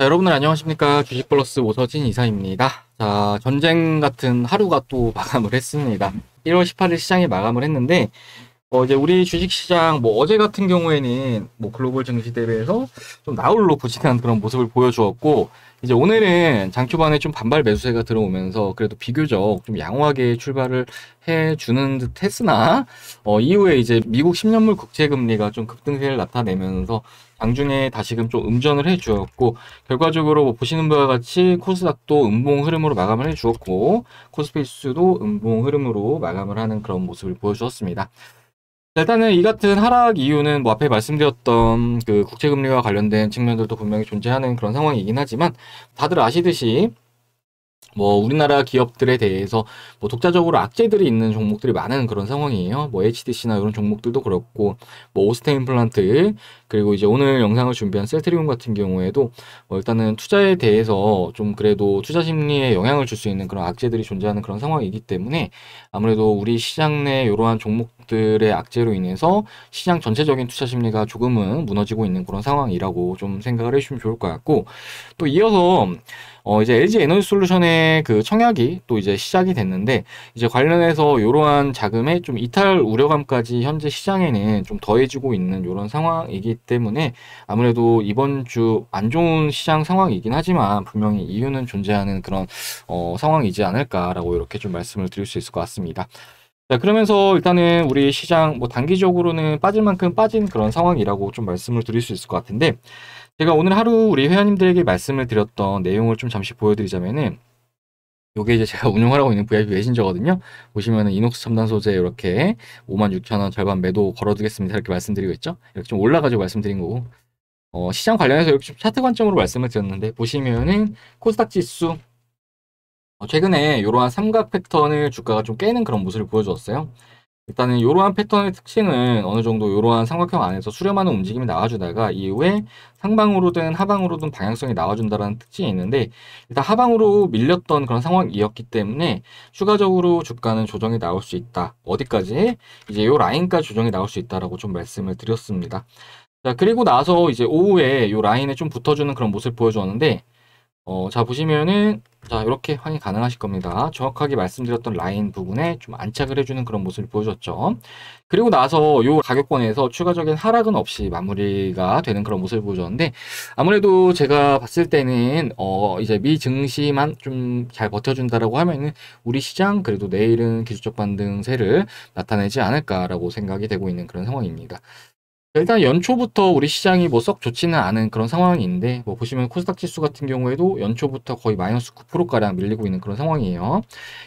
자, 여러분들 안녕하십니까. 주식플러스 오서진 이사입니다. 자, 전쟁 같은 하루가 또 마감을 했습니다. 1월 18일 시장이 마감을 했는데, 이제 우리 주식시장, 어제 같은 경우에는, 글로벌 증시 대비해서 좀 나홀로 부진한 그런 모습을 보여주었고, 이제 오늘은 장 초반에 좀 반발 매수세가 들어오면서 그래도 비교적 좀 양호하게 출발을 해주는 듯 했으나, 이후에 이제 미국 10년물 국채금리가 좀 급등세를 나타내면서 장중에 다시금 좀 음전을 해주었고, 결과적으로 보시는 바와 같이 코스닥도 음봉 흐름으로 마감을 해주었고, 코스피 지수도 음봉 흐름으로 마감을 하는 그런 모습을 보여주었습니다. 일단은 이 같은 하락 이유는 앞에 말씀드렸던 그 국채금리와 관련된 측면들도 분명히 존재하는 그런 상황이긴 하지만 다들 아시듯이 우리나라 기업들에 대해서 독자적으로 악재들이 있는 종목들이 많은 그런 상황이에요. HTC나 이런 종목들도 그렇고, 오스테 임플란트, 그리고 이제 오늘 영상을 준비한 셀트리온 같은 경우에도 일단은 투자에 대해서 좀 그래도 투자 심리에 영향을 줄 수 있는 그런 악재들이 존재하는 그런 상황이기 때문에 아무래도 우리 시장 내 이러한 종목들의 악재로 인해서 시장 전체적인 투자 심리가 조금은 무너지고 있는 그런 상황이라고 좀 생각을 해주시면 좋을 것 같고, 또 이어서 이제 LG 에너지 솔루션의 그 청약이 또 이제 시작이 됐는데, 이제 관련해서 이러한 자금의 좀 이탈 우려감까지 현재 시장에는 좀 더해지고 있는 이런 상황이기 때문에 아무래도 이번 주 안 좋은 시장 상황이긴 하지만 분명히 이유는 존재하는 그런 상황이지 않을까라고 이렇게 좀 말씀을 드릴 수 있을 것 같습니다. 자, 그러면서 일단은 우리 시장 단기적으로는 빠질 만큼 빠진 그런 상황이라고 좀 말씀을 드릴 수 있을 것 같은데, 제가 오늘 하루 우리 회원님들에게 말씀을 드렸던 내용을 좀 잠시 보여드리자면은, 요게 이제 제가 운영을 하고 있는 VIP 메신저거든요. 보시면은 이녹스 첨단 소재 이렇게 56,000원 절반 매도 걸어두겠습니다. 이렇게 말씀드리고 있죠. 이렇게 좀 올라가지고 말씀드린 거고, 시장 관련해서 이렇게 좀 차트 관점으로 말씀을 드렸는데, 보시면은 코스닥 지수, 최근에 이러한 삼각 패턴을 주가가 좀 깨는 그런 모습을 보여주었어요. 일단은 이러한 패턴의 특징은 어느 정도 이러한 삼각형 안에서 수렴하는 움직임이 나와주다가 이후에 상방으로든 하방으로든 방향성이 나와준다는 특징이 있는데, 일단 하방으로 밀렸던 그런 상황이었기 때문에 추가적으로 주가는 조정이 나올 수 있다. 어디까지? 이제 이 라인까지 조정이 나올 수 있다라고 좀 말씀을 드렸습니다. 자, 그리고 나서 이제 오후에 이 라인에 좀 붙어주는 그런 모습을 보여주었는데, 자, 보시면은, 자, 이렇게 확인 가능하실 겁니다. 정확하게 말씀드렸던 라인 부분에 좀 안착을 해주는 그런 모습을 보여줬죠. 그리고 나서 요 가격권에서 추가적인 하락은 없이 마무리가 되는 그런 모습을 보여줬는데, 아무래도 제가 봤을 때는, 이제 미 증시만 좀 잘 버텨준다라고 하면은, 우리 시장 그래도 내일은 기술적 반등세를 나타내지 않을까라고 생각이 되고 있는 그런 상황입니다. 일단 연초부터 우리 시장이 썩 좋지는 않은 그런 상황인데, 보시면 코스닥 지수 같은 경우에도 연초부터 거의 마이너스 9%가량 밀리고 있는 그런 상황이에요.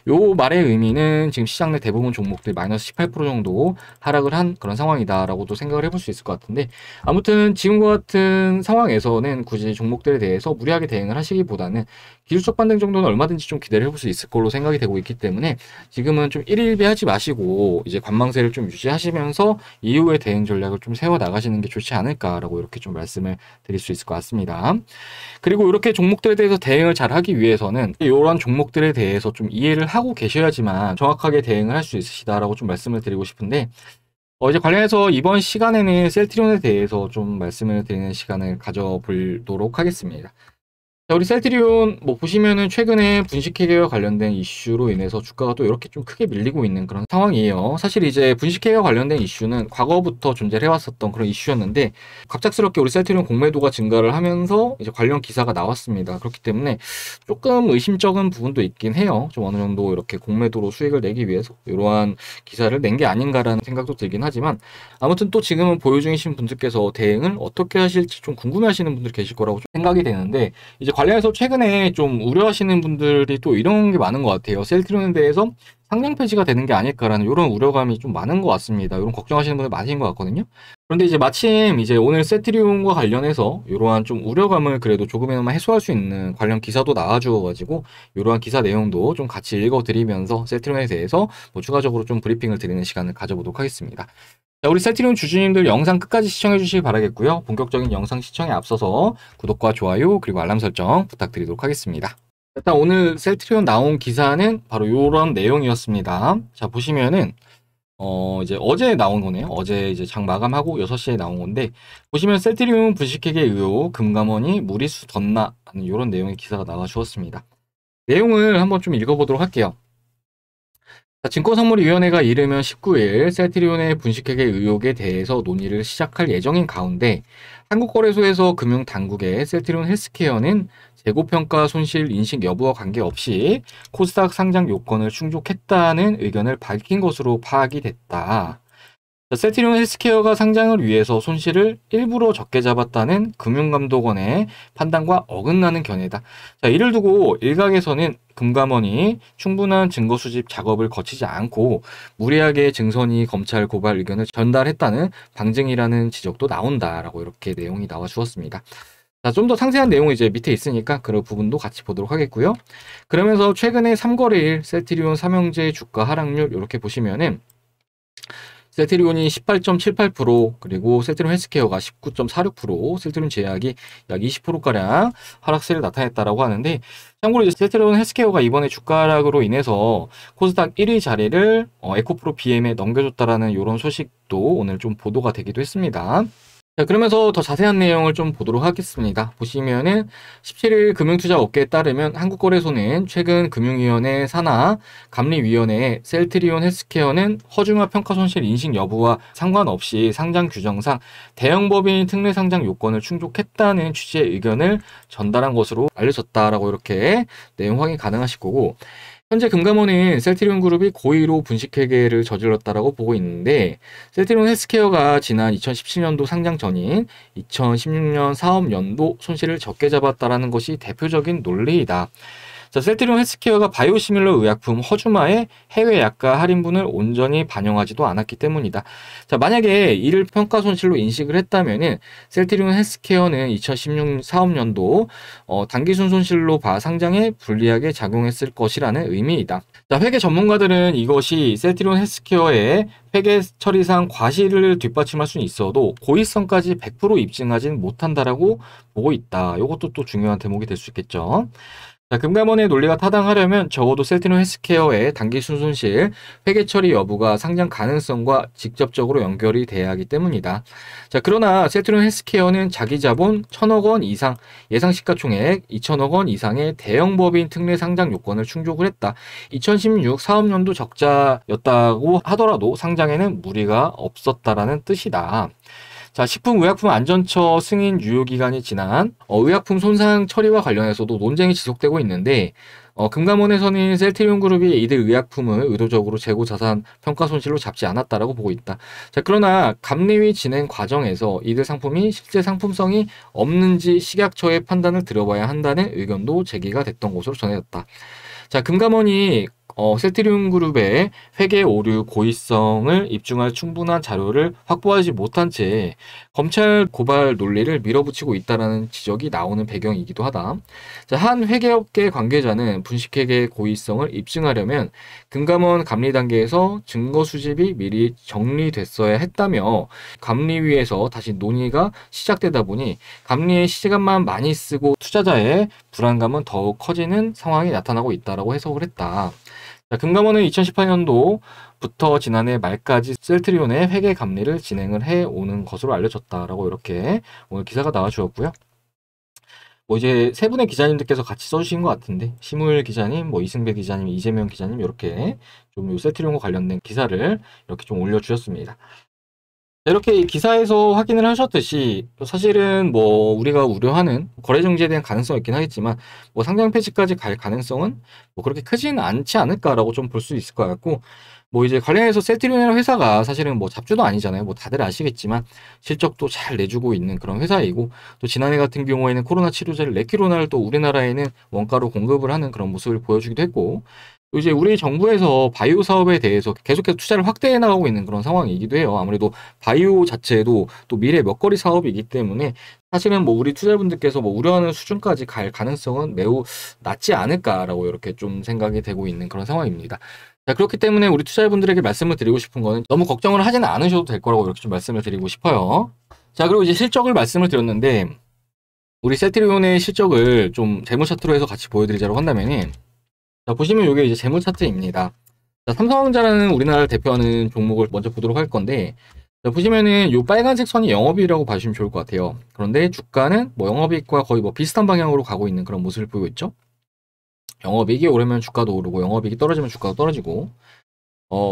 요 말의 의미는 지금 시장 내 대부분 종목들이 마이너스 18% 정도 하락을 한 그런 상황이다라고도 생각을 해볼 수 있을 것 같은데, 아무튼 지금과 같은 상황에서는 굳이 종목들에 대해서 무리하게 대응을 하시기보다는 기술적 반등 정도는 얼마든지 좀 기대를 해볼 수 있을 걸로 생각이 되고 있기 때문에 지금은 좀 일일비하지 마시고 이제 관망세를 좀 유지하시면서 이후에 대응 전략을 좀 세워 나가시는 게 좋지 않을까라고 이렇게 좀 말씀을 드릴 수 있을 것 같습니다. 그리고 이렇게 종목들에 대해서 대응을 잘 하기 위해서는 이런 종목들에 대해서 좀 이해를 하고 계셔야지만 정확하게 대응을 할 수 있으시다라고 좀 말씀을 드리고 싶은데, 이제 관련해서 이번 시간에는 셀트리온에 대해서 좀 말씀을 드리는 시간을 가져보도록 하겠습니다. 자, 우리 셀트리온 보시면은 최근에 분식회계와 관련된 이슈로 인해서 주가가 또 이렇게 좀 크게 밀리고 있는 그런 상황이에요. 사실 이제 분식회계와 관련된 이슈는 과거부터 존재를 해왔었던 그런 이슈였는데, 갑작스럽게 우리 셀트리온 공매도가 증가를 하면서 이제 관련 기사가 나왔습니다. 그렇기 때문에 조금 의심적인 부분도 있긴 해요. 좀 어느 정도 이렇게 공매도로 수익을 내기 위해서 이러한 기사를 낸 게 아닌가라는 생각도 들긴 하지만, 아무튼 또 지금은 보유 중이신 분들께서 대응을 어떻게 하실지 좀 궁금해하시는 분들 계실 거라고 생각이 되는데, 이제 관련해서 최근에 좀 우려하시는 분들이 또 이런 게 많은 것 같아요. 셀트리온에 대해서 상장 폐지가 되는 게 아닐까라는 이런 우려감이 좀 많은 것 같습니다. 이런 걱정하시는 분들 많으신 것 같거든요. 그런데 이제 마침 이제 오늘 셀트리온과 관련해서 이러한 좀 우려감을 그래도 조금이나마 해소할 수 있는 관련 기사도 나와주어가지고 이러한 기사 내용도 좀 같이 읽어드리면서 셀트리온에 대해서 추가적으로 좀 브리핑을 드리는 시간을 가져보도록 하겠습니다. 자, 우리 셀트리온 주주님들 영상 끝까지 시청해 주시기 바라겠고요. 본격적인 영상 시청에 앞서서 구독과 좋아요 그리고 알람 설정 부탁드리도록 하겠습니다. 일단 오늘 셀트리온 나온 기사는 바로 이런 내용이었습니다. 자, 보시면은 이제 어제 나온 거네요. 어제 이제 장 마감하고 6시에 나온 건데, 보시면 셀트리온 분식회계 의혹 금감원이 무리수 덧나 하는 이런 내용의 기사가 나와 주었습니다. 내용을 한번 좀 읽어보도록 할게요. 자, 증권선물위원회가 이르면 19일 셀트리온의 분식회계 의혹에 대해서 논의를 시작할 예정인 가운데, 한국거래소에서 금융당국에 셀트리온 헬스케어는 재고평가 손실 인식 여부와 관계없이 코스닥 상장 요건을 충족했다는 의견을 밝힌 것으로 파악이 됐다. 셀트리온 헬스케어가 상장을 위해서 손실을 일부러 적게 잡았다는 금융감독원의 판단과 어긋나는 견해다. 자, 이를 두고 일각에서는 금감원이 충분한 증거 수집 작업을 거치지 않고 무리하게 증선이 검찰 고발 의견을 전달했다는 방증이라는 지적도 나온다라고 이렇게 내용이 나와 주었습니다. 자, 좀 더 상세한 내용은 이제 밑에 있으니까 그런 부분도 같이 보도록 하겠고요. 그러면서 최근에 3거래일 셀트리온 삼형제 주가 하락률 이렇게 보시면은 셀트리온이 18.78%, 그리고 셀트리온 헬스케어가 19.46%, 셀트리온 제약이 약 20%가량 하락세를 나타냈다라고 하는데, 참고로 이제 셀트리온 헬스케어가 이번에 주가 하락으로 인해서 코스닥 1위 자리를 에코프로 BM에 넘겨줬다라는 이런 소식도 오늘 좀 보도가 되기도 했습니다. 자, 그러면서 더 자세한 내용을 좀 보도록 하겠습니다. 보시면은 17일 금융투자업계에 따르면 한국거래소는 최근 금융위원회 산하 감리위원회에 셀트리온 헬스케어는 허중한 평가손실 인식 여부와 상관없이 상장 규정상 대형법인 특례 상장 요건을 충족했다는 취지의 의견을 전달한 것으로 알려졌다라고 이렇게 내용 확인 가능하실 거고, 현재 금감원은 셀트리온 그룹이 고의로 분식회계를 저질렀다라고 보고 있는데, 셀트리온 헬스케어가 지난 2017년도 상장 전인 2016년 사업연도 손실을 적게 잡았다라는 것이 대표적인 논리이다. 자, 셀트리온 헬스케어가 바이오시밀러 의약품 허주마의 해외 약가 할인분을 온전히 반영하지도 않았기 때문이다. 자, 만약에 이를 평가 손실로 인식을 했다면은 셀트리온 헬스케어는 2016 사업연도 단기순 손실로 봐 상장에 불리하게 작용했을 것이라는 의미이다. 자, 회계 전문가들은 이것이 셀트리온 헬스케어의 회계 처리상 과실을 뒷받침할 수는 있어도 고의성까지 100% 입증하진 못한다라고 보고 있다. 이것도 또 중요한 대목이 될 수 있겠죠. 자, 금감원의 논리가 타당하려면 적어도 셀트리온 헬스케어의 단기 순손실, 회계 처리 여부가 상장 가능성과 직접적으로 연결이 돼야 하기 때문이다. 자, 그러나 셀트리온 헬스케어는 자기 자본 1,000억 원 이상, 예상 시가총액 2,000억 원 이상의 대형 법인 특례 상장 요건을 충족을 했다. 2016 사업연도 적자였다고 하더라도 상장에는 무리가 없었다라는 뜻이다. 자, 식품의약품안전처 승인 유효기간이 지난 의약품 손상 처리와 관련해서도 논쟁이 지속되고 있는데, 금감원에서는 셀트리온 그룹이 이들 의약품을 의도적으로 재고 자산 평가 손실로 잡지 않았다라고 보고 있다. 자, 그러나 감리위 진행 과정에서 이들 상품이 실제 상품성이 없는지 식약처의 판단을 들어봐야 한다는 의견도 제기가 됐던 것으로 전해졌다. 자, 금감원이 셀트리온 그룹의 회계 오류 고의성을 입증할 충분한 자료를 확보하지 못한 채 검찰 고발 논리를 밀어붙이고 있다는 지적이 나오는 배경이기도 하다. 자, 한 회계업계 관계자는 분식회계 고의성을 입증하려면 금감원 감리 단계에서 증거 수집이 미리 정리됐어야 했다며, 감리위에서 다시 논의가 시작되다 보니 감리의 시간만 많이 쓰고 투자자의 불안감은 더욱 커지는 상황이 나타나고 있다라고 해석을 했다. 자, 금감원은 2018년도부터 지난해 말까지 셀트리온의 회계 감리를 진행을 해오는 것으로 알려졌다라고 이렇게 오늘 기사가 나와 주었고요. 뭐 이제 세 분의 기자님들께서 같이 써주신 것 같은데, 심우일 기자님, 뭐 이승배 기자님, 이재명 기자님 이렇게 좀 요 셀트리온과 관련된 기사를 이렇게 좀 올려주셨습니다. 이렇게 이 기사에서 확인을 하셨듯이 사실은 뭐 우리가 우려하는 거래 정지에 대한 가능성이 있긴 하겠지만, 뭐 상장 폐지까지 갈 가능성은 뭐 그렇게 크지는 않지 않을까라고 좀 볼 수 있을 것 같고, 뭐 이제 관련해서 셀트리온이라는 회사가 사실은 뭐 잡주도 아니잖아요. 뭐 다들 아시겠지만 실적도 잘 내주고 있는 그런 회사이고, 또 지난해 같은 경우에는 코로나 치료제를 레키로나를 또 우리나라에는 원가로 공급을 하는 그런 모습을 보여주기도 했고, 또 이제 우리 정부에서 바이오 사업에 대해서 계속해서 투자를 확대해 나가고 있는 그런 상황이기도 해요. 아무래도 바이오 자체도 또 미래 먹거리 사업이기 때문에 사실은 뭐 우리 투자분들께서 뭐 우려하는 수준까지 갈 가능성은 매우 낮지 않을까라고 이렇게 좀 생각이 되고 있는 그런 상황입니다. 자, 그렇기 때문에 우리 투자분들에게 말씀을 드리고 싶은 거는 너무 걱정을 하지는 않으셔도 될 거라고 이렇게 좀 말씀을 드리고 싶어요. 자, 그리고 이제 실적을 말씀을 드렸는데, 우리 셀트리온의 실적을 좀 재무 차트로 해서 같이 보여드리자고 한다면은, 자, 보시면 이게 이제 재무 차트입니다. 자, 삼성전자라는 우리나라를 대표하는 종목을 먼저 보도록 할 건데, 자, 보시면은 이 빨간색 선이 영업이익이라고 봐주시면 좋을 것 같아요. 그런데 주가는 뭐 영업이익과 거의 뭐 비슷한 방향으로 가고 있는 그런 모습을 보이고 있죠. 영업이익이 오르면 주가도 오르고 영업이익이 떨어지면 주가도 떨어지고,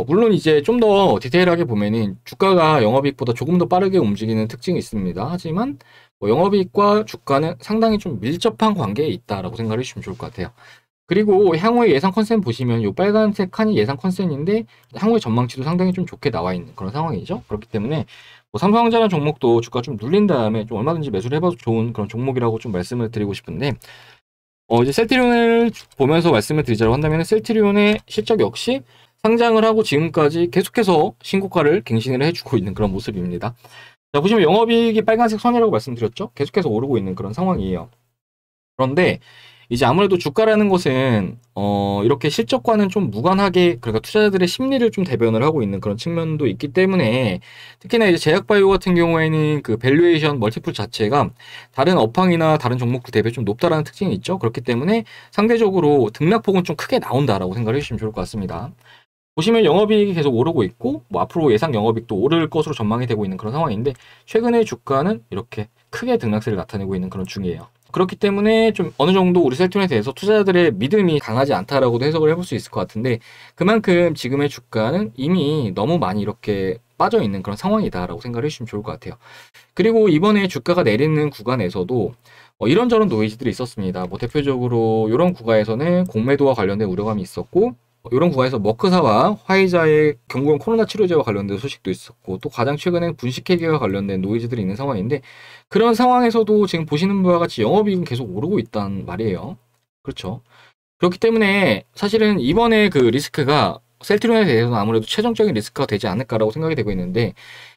물론 이제 좀 더 디테일하게 보면은 주가가 영업이익보다 조금 더 빠르게 움직이는 특징이 있습니다. 하지만 뭐 영업이익과 주가는 상당히 좀 밀접한 관계에 있다라고 생각을 해주시면 좋을 것 같아요. 그리고 향후의 예상 컨센 보시면 이 빨간색 칸이 예상 컨센인데 향후의 전망치도 상당히 좀 좋게 나와 있는 그런 상황이죠. 그렇기 때문에 뭐 삼성전자 종목도 주가 좀 눌린 다음에 좀 얼마든지 매수를 해봐도 좋은 그런 종목이라고 좀 말씀을 드리고 싶은데, 이제 셀트리온을 보면서 말씀을 드리자고 한다면 셀트리온의 실적 역시 상장을 하고 지금까지 계속해서 신고가를 갱신을 해주고 있는 그런 모습입니다. 자, 보시면 영업이익이 빨간색 선이라고 말씀드렸죠? 계속해서 오르고 있는 그런 상황이에요. 그런데 이제 아무래도 주가라는 것은 이렇게 실적과는 좀 무관하게, 그러니까 투자자들의 심리를 좀 대변을 하고 있는 그런 측면도 있기 때문에, 특히나 이제 제약바이오 같은 경우에는 그 밸류에이션 멀티플 자체가 다른 업황이나 다른 종목들 대비 좀 높다라는 특징이 있죠. 그렇기 때문에 상대적으로 등락폭은 좀 크게 나온다라고 생각을 해주시면 좋을 것 같습니다. 보시면 영업이익이 계속 오르고 있고, 뭐 앞으로 예상 영업이익도 오를 것으로 전망이 되고 있는 그런 상황인데, 최근에 주가는 이렇게 크게 등락세를 나타내고 있는 그런 중이에요. 그렇기 때문에 좀 어느 정도 우리 셀트론에 대해서 투자자들의 믿음이 강하지 않다라고도 해석을 해볼 수 있을 것 같은데, 그만큼 지금의 주가는 이미 너무 많이 이렇게 빠져 있는 그런 상황이다라고 생각을 해주시면 좋을 것 같아요. 그리고 이번에 주가가 내리는 구간에서도 이런저런 노이즈들이 있었습니다. 뭐 대표적으로 이런 구간에서는 공매도와 관련된 우려감이 있었고, 이런 구간에서 머크사와 화이자의 경구용 코로나 치료제와 관련된 소식도 있었고, 또 가장 최근엔 분식회계와 관련된 노이즈들이 있는 상황인데, 그런 상황에서도 지금 보시는 바와 같이 영업이익은 계속 오르고 있단 말이에요. 그렇죠. 그렇기 때문에 사실은 이번에 그 리스크가 셀트리온에 대해서는 아무래도 최종적인 리스크가 되지 않을까라고 생각이 되고 있는데,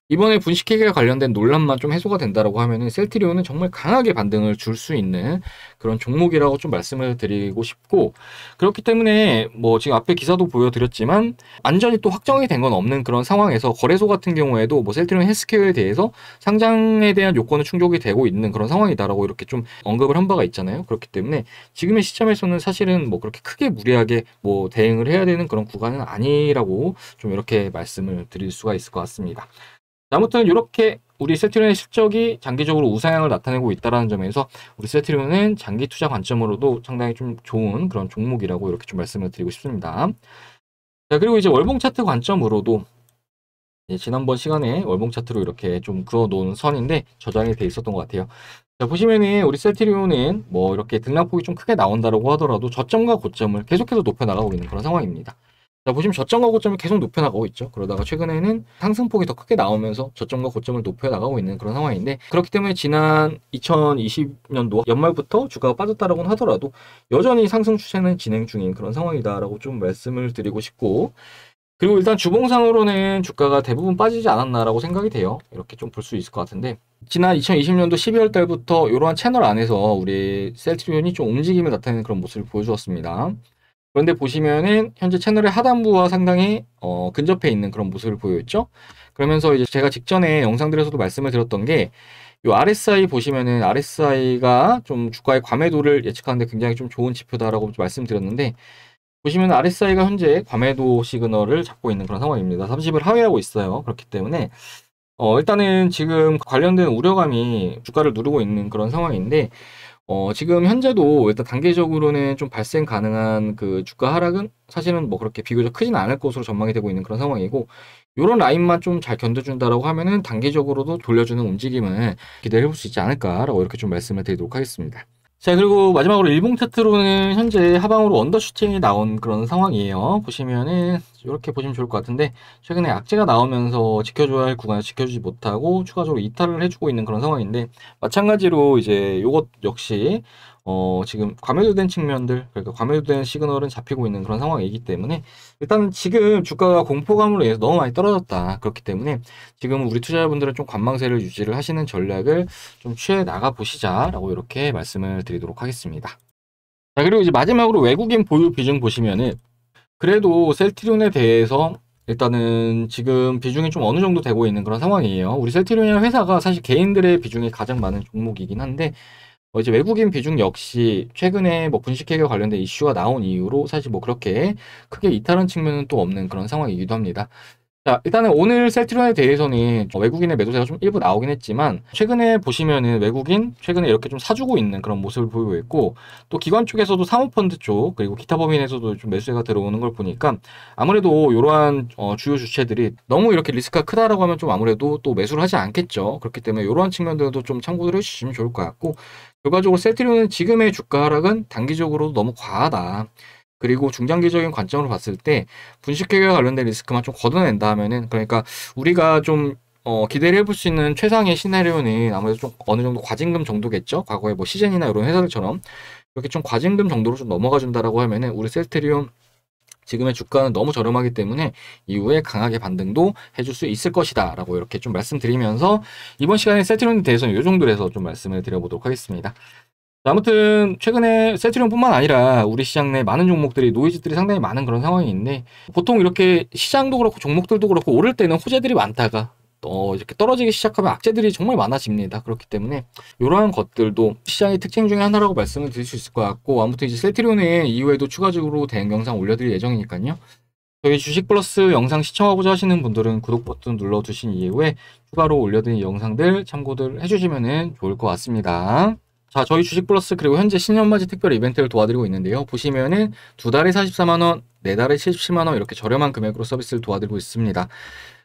이번에 분식회계와 관련된 논란만 좀 해소가 된다라고 하면은 셀트리온은 정말 강하게 반등을 줄 수 있는 그런 종목이라고 좀 말씀을 드리고 싶고, 그렇기 때문에 뭐 지금 앞에 기사도 보여드렸지만 완전히 또 확정이 된 건 없는 그런 상황에서 거래소 같은 경우에도 뭐 셀트리온 헬스케어에 대해서 상장에 대한 요건은 충족이 되고 있는 그런 상황이다라고 이렇게 좀 언급을 한 바가 있잖아요. 그렇기 때문에 지금의 시점에서는 사실은 뭐 그렇게 크게 무리하게 뭐 대응을 해야 되는 그런 구간은 아니라고 좀 이렇게 말씀을 드릴 수가 있을 것 같습니다. 아무튼 이렇게 우리 셀트리온의 실적이 장기적으로 우상향을 나타내고 있다는 점에서 우리 셀트리온은 장기 투자 관점으로도 상당히 좀 좋은 그런 종목이라고 이렇게 좀 말씀을 드리고 싶습니다. 자, 그리고 이제 월봉 차트 관점으로도 지난번 시간에 월봉 차트로 이렇게 좀 그어놓은 선인데 저장이 돼 있었던 것 같아요. 자, 보시면은 우리 셀트리온은 뭐 이렇게 등락폭이 좀 크게 나온다라고 하더라도 저점과 고점을 계속해서 높여 나가고 있는 그런 상황입니다. 자, 보시면 저점과 고점을 계속 높여 나가고 있죠. 그러다가 최근에는 상승폭이 더 크게 나오면서 저점과 고점을 높여 나가고 있는 그런 상황인데, 그렇기 때문에 지난 2020년도 연말부터 주가가 빠졌다라고는 하더라도 여전히 상승 추세는 진행 중인 그런 상황이다라고 좀 말씀을 드리고 싶고, 그리고 일단 주봉상으로는 주가가 대부분 빠지지 않았나라고 생각이 돼요. 이렇게 좀 볼 수 있을 것 같은데, 지난 2020년도 12월 달부터 이러한 채널 안에서 우리 셀트리온이 좀 움직임을 나타내는 그런 모습을 보여주었습니다. 그런데 보시면은 현재 채널의 하단부와 상당히 근접해 있는 그런 모습을 보여있죠. 그러면서 이제 제가 직전에 영상들에서도 말씀을 드렸던 게, 이 RSI 보시면은 RSI가 좀 주가의 과매도를 예측하는데 굉장히 좀 좋은 지표다라고 말씀드렸는데, 보시면 RSI가 현재 과매도 시그널을 잡고 있는 그런 상황입니다. 30을 하회하고 있어요. 그렇기 때문에 일단은 지금 관련된 우려감이 주가를 누르고 있는 그런 상황인데, 지금 현재도 일단 단계적으로는 좀 발생 가능한 그 주가 하락은 사실은 뭐 그렇게 비교적 크진 않을 것으로 전망이 되고 있는 그런 상황이고, 요런 라인만 좀 잘 견뎌준다라고 하면은 단기적으로도 돌려주는 움직임을 기대해 볼 수 있지 않을까라고 이렇게 좀 말씀을 드리도록 하겠습니다. 자, 그리고 마지막으로 일봉 차트로는 현재 하방으로 언더슈팅이 나온 그런 상황이에요. 보시면은 이렇게 보시면 좋을 것 같은데, 최근에 악재가 나오면서 지켜줘야 할 구간을 지켜주지 못하고 추가적으로 이탈을 해주고 있는 그런 상황인데, 마찬가지로 이제 요것 역시 지금 과매도된 측면들, 그러니까 과매도된 시그널은 잡히고 있는 그런 상황이기 때문에, 일단 지금 주가가 공포감으로 인해서 너무 많이 떨어졌다. 그렇기 때문에 지금 우리 투자자분들은 좀 관망세를 유지를 하시는 전략을 좀 취해 나가 보시자라고 이렇게 말씀을 드리도록 하겠습니다. 자, 그리고 이제 마지막으로 외국인 보유 비중 보시면은, 그래도 셀트리온에 대해서 일단은 지금 비중이 좀 어느 정도 되고 있는 그런 상황이에요. 우리 셀트리온이라는 회사가 사실 개인들의 비중이 가장 많은 종목이긴 한데, 이제 외국인 비중 역시 최근에 뭐 분식회계 관련된 이슈가 나온 이후로 사실 뭐 그렇게 크게 이탈한 측면은 또 없는 그런 상황이기도 합니다. 자, 일단은 오늘 셀트리온에 대해서는 외국인의 매도세가 좀 일부 나오긴 했지만, 최근에 보시면은 외국인, 최근에 이렇게 좀 사주고 있는 그런 모습을 보이고 있고, 또 기관 쪽에서도 사모펀드 쪽, 그리고 기타 법인에서도 좀 매수세가 들어오는 걸 보니까, 아무래도 이러한 주요 주체들이 너무 이렇게 리스크가 크다라고 하면 좀 아무래도 또 매수를 하지 않겠죠. 그렇기 때문에 이러한 측면들도 좀 참고를 해주시면 좋을 것 같고, 결과적으로 셀트리온은 지금의 주가 하락은 단기적으로 너무 과하다. 그리고 중장기적인 관점으로 봤을 때 분식회계와 관련된 리스크만 좀 걷어낸다 하면은, 그러니까 우리가 좀 기대를 해볼 수 있는 최상의 시나리오는 아무래도 좀 어느 정도 과징금 정도겠죠. 과거에 뭐 시젠이나 이런 회사들처럼 이렇게 좀 과징금 정도로 좀 넘어가 준다라고 하면은 우리 셀트리온 지금의 주가는 너무 저렴하기 때문에 이후에 강하게 반등도 해줄 수 있을 것이다 라고 이렇게 좀 말씀드리면서, 이번 시간에 셀트리온에 대해서는 이 정도로 해서 좀 말씀을 드려보도록 하겠습니다. 아무튼 최근에 셀트리온뿐만 아니라 우리 시장 내 많은 종목들이 노이즈들이 상당히 많은 그런 상황인데, 보통 이렇게 시장도 그렇고 종목들도 그렇고 오를 때는 호재들이 많다가 이렇게 떨어지기 시작하면 악재들이 정말 많아집니다. 그렇기 때문에 이러한 것들도 시장의 특징 중에 하나라고 말씀을 드릴 수 있을 것 같고, 아무튼 이제 셀트리온에 이후에도 추가적으로 대응 영상 올려드릴 예정이니까요. 저희 주식 플러스 영상 시청하고자 하시는 분들은 구독 버튼 눌러주신 이후에 추가로 올려드린 영상들 참고들 해주시면 좋을 것 같습니다. 자, 저희 주식 플러스 그리고 현재 신년맞이 특별 이벤트를 도와드리고 있는데요. 보시면은 2달에 44만원, 4달에 77만원 이렇게 저렴한 금액으로 서비스를 도와드리고 있습니다.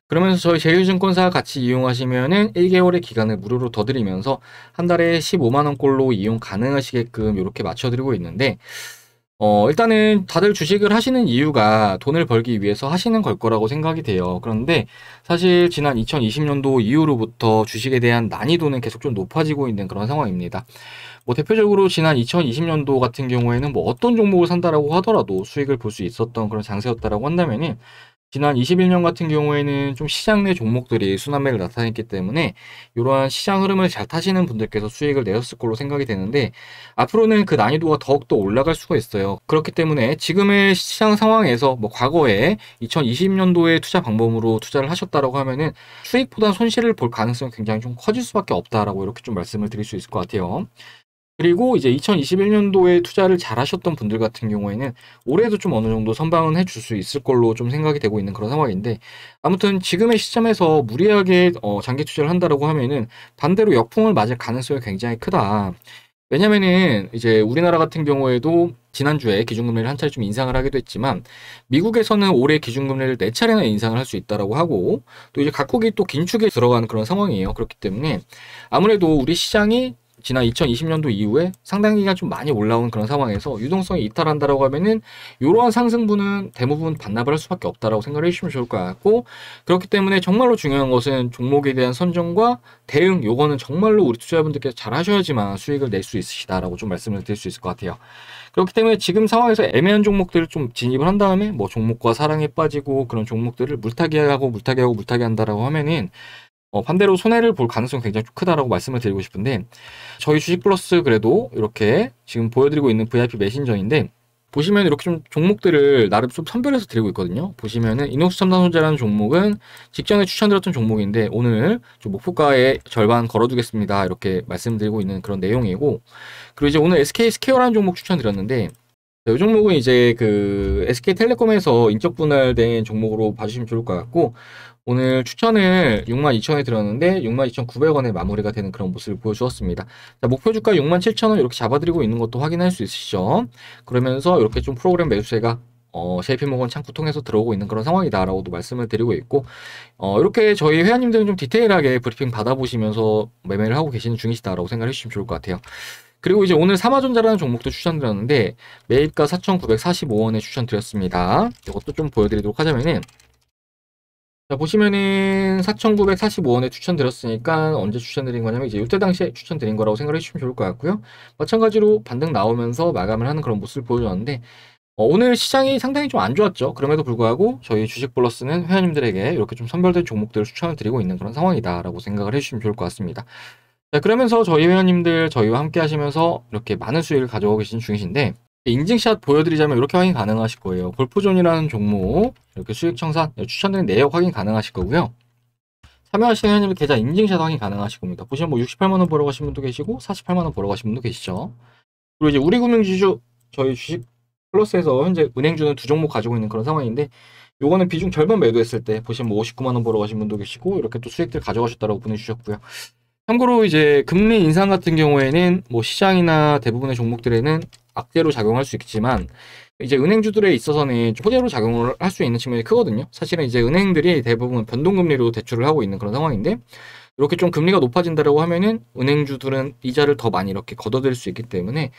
그러면서 저희 제휴증권사 같이 이용하시면은 1개월의 기간을 무료로 더 드리면서 한 달에 15만원꼴로 이용 가능하시게끔 이렇게 맞춰드리고 있는데, 일단은 다들 주식을 하시는 이유가 돈을 벌기 위해서 하시는 걸 거라고 생각이 돼요. 그런데 사실 지난 2020년도 이후로부터 주식에 대한 난이도는 계속 좀 높아지고 있는 그런 상황입니다. 뭐 대표적으로 지난 2020년도 같은 경우에는 뭐 어떤 종목을 산다라고 하더라도 수익을 볼 수 있었던 그런 장세였다라고 한다면은, 지난 21년 같은 경우에는 좀 시장 내 종목들이 순환매를 나타냈기 때문에 이러한 시장 흐름을 잘 타시는 분들께서 수익을 내셨을 걸로 생각이 되는데, 앞으로는 그 난이도가 더욱더 올라갈 수가 있어요. 그렇기 때문에 지금의 시장 상황에서 뭐 과거에 2020년도에 투자 방법으로 투자를 하셨다라고 하면은 수익보다 손실을 볼 가능성이 굉장히 좀 커질 수밖에 없다라고 이렇게 좀 말씀을 드릴 수 있을 것 같아요. 그리고 이제 2021년도에 투자를 잘 하셨던 분들 같은 경우에는 올해도 좀 어느 정도 선방은 해줄 수 있을 걸로 좀 생각이 되고 있는 그런 상황인데, 아무튼 지금의 시점에서 무리하게 장기 투자를 한다라고 하면은 반대로 역풍을 맞을 가능성이 굉장히 크다. 왜냐면은 이제 우리나라 같은 경우에도 지난주에 기준금리를 한 차례 좀 인상을 하기도 했지만, 미국에서는 올해 기준금리를 4차례나 인상을 할 수 있다라고 하고, 또 이제 각국이 또 긴축에 들어가는 그런 상황이에요. 그렇기 때문에 아무래도 우리 시장이 지난 2020년도 이후에 상당 기간 좀 많이 올라온 그런 상황에서 유동성이 이탈한다라고 하면은 이러한 상승분은 대부분 반납을 할 수밖에 없다라고 생각을 해주시면 좋을 것 같고, 그렇기 때문에 정말로 중요한 것은 종목에 대한 선정과 대응, 요거는 정말로 우리 투자자분들께서 잘 하셔야지만 수익을 낼 수 있으시다라고 좀 말씀을 드릴 수 있을 것 같아요. 그렇기 때문에 지금 상황에서 애매한 종목들을 좀 진입을 한 다음에 뭐 종목과 사랑에 빠지고 그런 종목들을 물타기 한다라고 하면은 반대로 손해를 볼 가능성이 굉장히 크다라고 말씀을 드리고 싶은데, 저희 주식 플러스 그래도 이렇게 지금 보여드리고 있는 VIP 메신저인데, 보시면 이렇게 좀 종목들을 나름 좀 선별해서 드리고 있거든요. 보시면은 이녹스 첨단 소재라는 종목은 직전에 추천드렸던 종목인데 오늘 좀 목표가의 절반 걸어두겠습니다 이렇게 말씀드리고 있는 그런 내용이고, 그리고 이제 오늘 SK 스퀘어라는 종목 추천드렸는데, 이 종목은 이제 그 SK텔레콤에서 인적 분할된 종목으로 봐주시면 좋을 것 같고, 오늘 추천을 62,000원에 드렸는데 62,900원에 마무리가 되는 그런 모습을 보여주었습니다. 자, 목표 주가 67,000원 이렇게 잡아드리고 있는 것도 확인할 수 있으시죠. 그러면서 이렇게 좀 프로그램 매수세가 JP모건 창구 통해서 들어오고 있는 그런 상황이다라고도 말씀을 드리고 있고, 이렇게 저희 회원님들은 좀 디테일하게 브리핑 받아보시면서 매매를 하고 계시는 중이시다라고 생각해 주시면 좋을 것 같아요. 그리고 이제 오늘 삼화전자라는 종목도 추천드렸는데 매입가 4,945원에 추천드렸습니다. 이것도 좀 보여드리도록 하자면은, 자, 보시면은 4,945원에 추천드렸으니까 언제 추천드린 거냐면 이제 이때 당시에 추천드린 거라고 생각을 해주시면 좋을 것 같고요. 마찬가지로 반등 나오면서 마감을 하는 그런 모습을 보여줬는데, 오늘 시장이 상당히 좀 안 좋았죠. 그럼에도 불구하고 저희 주식 플러스는 회원님들에게 이렇게 좀 선별된 종목들을 추천을 드리고 있는 그런 상황이다라고 생각을 해주시면 좋을 것 같습니다. 자, 그러면서 저희 회원님들 저희와 함께 하시면서 이렇게 많은 수익을 가져오고 계신 중이신데, 인증샷 보여드리자면 이렇게 확인 가능하실 거예요. 골프존이라는 종목 이렇게 수익 청산 추천드린 내역 확인 가능하실 거고요. 참여하시는 회원님들 계좌 인증샷 확인 가능하실 겁니다. 보시면 뭐 68만원 벌어 가신 분도 계시고 48만원 벌어 가신 분도 계시죠. 그리고 이제 우리금융지주 저희 주식 플러스에서 현재 은행주는 두 종목 가지고 있는 그런 상황인데, 요거는 비중 절반 매도했을 때 보시면 뭐 59만원 벌어 가신 분도 계시고 이렇게 또 수익들 가져가셨다고 보내주셨고요. 참고로 이제 금리 인상 같은 경우에는 뭐 시장이나 대부분의 종목들에는 악재로 작용할 수 있지만, 이제 은행주들에 있어서는 호재로 작용을 할 수 있는 측면이 크거든요. 사실은 이제 은행들이 대부분 변동금리로 대출을 하고 있는 그런 상황인데, 이렇게 좀 금리가 높아진다라고 하면은 은행주들은 이자를 더 많이 이렇게 걷어들일 수 있기 때문에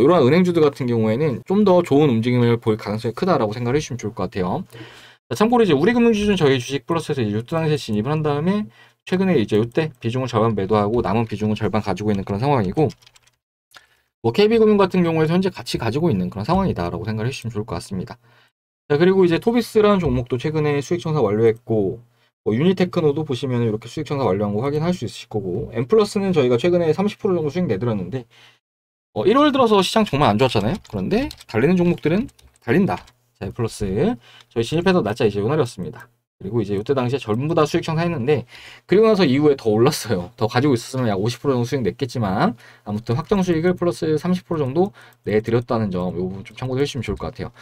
이러한 은행주들 같은 경우에는 좀 더 좋은 움직임을 볼 가능성이 크다라고 생각을 해주시면 좋을 것 같아요. 자, 참고로 이제 우리금융지주는 저희 주식 플러스에서 이제 요트 당시에 진입을 한 다음에 최근에 이제 요때 비중을 절반 매도하고 남은 비중은 절반 가지고 있는 그런 상황이고, 뭐 KB금융 같은 경우에도 현재 같이 가지고 있는 그런 상황이다라고 생각을 해주시면 좋을 것 같습니다. 자, 그리고 이제 토비스라는 종목도 최근에 수익 청산 완료했고, 뭐 유니테크노도 보시면 이렇게 수익 청산 완료한 거 확인할 수 있으실 거고, 엠플러스는 저희가 최근에 30% 정도 수익 내드렸는데 1월 들어서 시장 정말 안 좋았잖아요. 그런데 달리는 종목들은 달린다. 자, 엠플러스 저희 진입해서 날짜 이제 요날이었습니다. 그리고 이제 이때 당시에 전부 다 수익 청산했는데, 그리고 나서 이후에 더 올랐어요. 더 가지고 있었으면 약 50% 정도 수익 냈겠지만 아무튼 확정 수익을 플러스 30% 정도 내드렸다는 점, 이 부분 좀 참고해 주시면 좋을 것 같아요.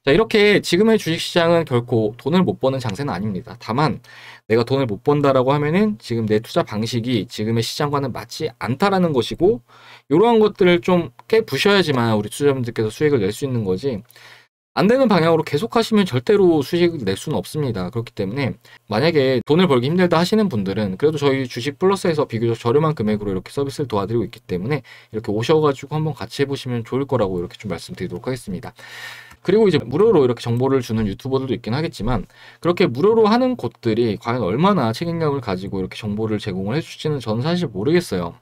자, 이렇게 지금의 주식시장은 결코 돈을 못 버는 장세는 아닙니다. 다만 내가 돈을 못 번다라고 하면은 지금 내 투자 방식이 지금의 시장과는 맞지 않다라는 것이고, 이러한 것들을 좀 깨부셔야지만 우리 투자자분들께서 수익을 낼 수 있는 거지, 안 되는 방향으로 계속 하시면 절대로 수익을 낼 수는 없습니다. 그렇기 때문에 만약에 돈을 벌기 힘들다 하시는 분들은 그래도 저희 주식 플러스에서 비교적 저렴한 금액으로 이렇게 서비스를 도와드리고 있기 때문에 이렇게 오셔가지고 한번 같이 해보시면 좋을 거라고 이렇게 좀 말씀드리도록 하겠습니다. 그리고 이제 무료로 이렇게 정보를 주는 유튜버들도 있긴 하겠지만, 그렇게 무료로 하는 곳들이 과연 얼마나 책임감을 가지고 이렇게 정보를 제공을 해줄지는 저는 사실 모르겠어요.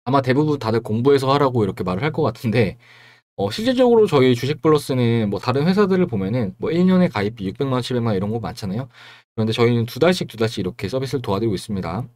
아마 대부분 다들 공부해서 하라고 이렇게 말을 할 것 같은데, 실질적으로 저희 주식 플러스는 뭐 다른 회사들을 보면은 뭐 1년에 가입비 600만 원, 700만 원 이런 거 많잖아요. 그런데 저희는 두 달씩 이렇게 서비스를 도와드리고 있습니다.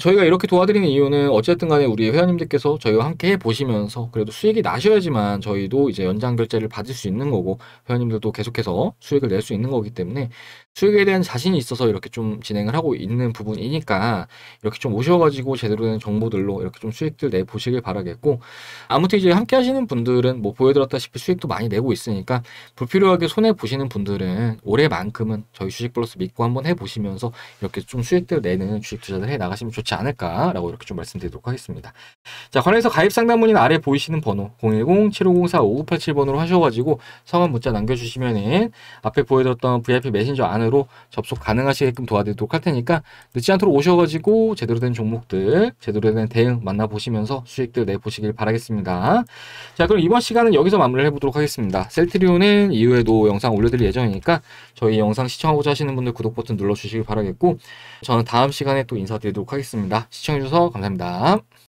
저희가 이렇게 도와드리는 이유는 어쨌든 간에 우리 회원님들께서 저희와 함께 해보시면서 그래도 수익이 나셔야지만 저희도 이제 연장 결제를 받을 수 있는 거고, 회원님들도 계속해서 수익을 낼 수 있는 거기 때문에 수익에 대한 자신이 있어서 이렇게 좀 진행을 하고 있는 부분이니까, 이렇게 좀 오셔가지고 제대로 된 정보들로 이렇게 좀 수익들 내보시길 바라겠고, 아무튼 이제 함께 하시는 분들은 뭐 보여드렸다시피 수익도 많이 내고 있으니까 불필요하게 손해보시는 분들은 올해만큼은 저희 주식 플러스 믿고 한번 해보시면서 이렇게 좀 수익들 내는 주식 투자를 해 나가시면 좋지 않을까라고 이렇게 좀 말씀드리도록 하겠습니다. 자, 관련해서 가입 상담 문의는 아래 보이시는 번호 010-7504-5987번으로 하셔가지고 성함 문자 남겨주시면은 앞에 보여드렸던 VIP 메신저 안으로 접속 가능하시게끔 도와드리도록 할 테니까 늦지 않도록 오셔가지고 제대로 된 종목들, 제대로 된 대응 만나보시면서 수익들 내보시길 바라겠습니다. 자, 그럼 이번 시간은 여기서 마무리를 해보도록 하겠습니다. 셀트리온은 이후에도 영상 올려드릴 예정이니까 저희 영상 시청하고자 하시는 분들 구독 버튼 눌러주시길 바라겠고, 저는 다음 시간에 또 인사드리도록 하겠습니다. 시청해주셔서 감사합니다.